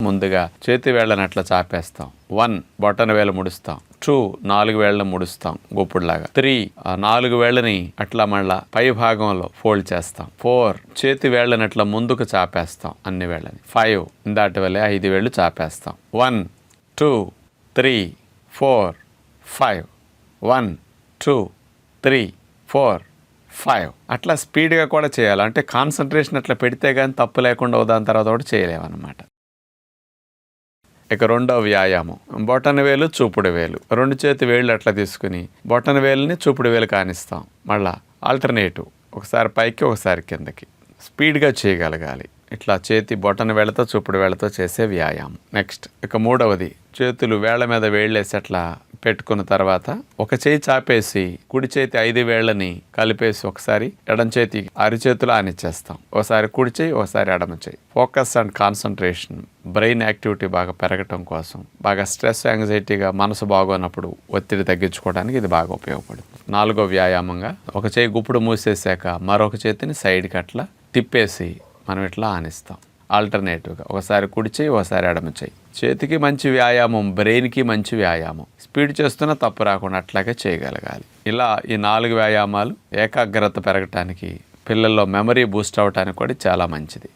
ముందుగా చేతి వేళ్ళని అట్లా చాపేస్తాం. 1 బొటన వేలు ముడుస్తాం. 2 4 వేళ్ళని ముడుస్తాం గుప్పుడులాగా. 3 4 వేళ్ళని అట్లా మళ్ళా పై భాగంలో ఫోల్డ్ చేస్తాం. 4 చేతి వేళ్ళని అట్లా ముందుకు చాపేస్తాం అన్ని వేళ్ళని. 5 ఇందాటి వల్లే 5 వేళ్ళు చాపేస్తాం. 1 2 3 4 5 1 2 3 4 5 అట్లా స్పీడ్గా కూడా చేయాలి. అంటే కాన్సన్ట్రేషన్ అట్లా పెడితే కానీ తప్పు లేకుండా దాని తర్వాత కూడా చేయలేమన్నమాట. ఇక రెండవ వ్యాయామం బొటన వేలు చూపుడు వేలు. 2 చేతి వేళ్ళు అట్లా తీసుకుని బొటన వేలుని చూపుడు వేలు కానిస్తాం. మళ్ళా ఆల్టర్నేటివ్ ఒకసారి పైకి ఒకసారి కిందకి స్పీడ్గా చేయగలగాలి. ఇట్లా చేతి బొటన వేళ్ళతో చూపుడు వేళ్ళతో చేసే వ్యాయామం. నెక్స్ట్ ఇక మూడవది చేతులు వేళ్ల మీద వేళ్ళేసి అట్లా పెట్టుకున్న తర్వాత ఒక చేయి చాపేసి కుడి చేతి 5 వేళ్ళని కలిపేసి ఒకసారి ఎడమ చేతి అరిచేతులు ఆనిచ్చేస్తాం. ఒకసారి కుడి చేయి ఒకసారి ఎడమ చేయి. Focus and concentration brain activity బాగా పెరగటం కోసం, బాగా స్ట్రెస్ యాంగ్జైటీగా మనసు బాగోనప్పుడు ఒత్తిడి తగ్గించుకోవడానికి ఇది బాగా ఉపయోగపడుతుంది. 4వ వ్యాయామంగా ఒక చేయి గుప్పుడు మూసేసాక మరొక చేతిని సైడ్కి అట్లా తిప్పేసి మనం ఇట్లా ఆనిస్తాం. ఆల్టర్నేటివ్గా ఒకసారి కుడి చేయి ఒకసారి ఎడమ చేయి. చేతికి మంచి వ్యాయామం, బ్రెయిన్కి మంచి వ్యాయామం. స్పీడ్ చేస్తున్నా తప్పు రాకుండా అట్లాగే చేయగలగాలి. ఇలా ఈ 4 వ్యాయామాలు ఏకాగ్రత పెరగటానికి, పిల్లల్లో మెమరీ బూస్ట్ అవ్వటానికి కూడా చాలా మంచిది.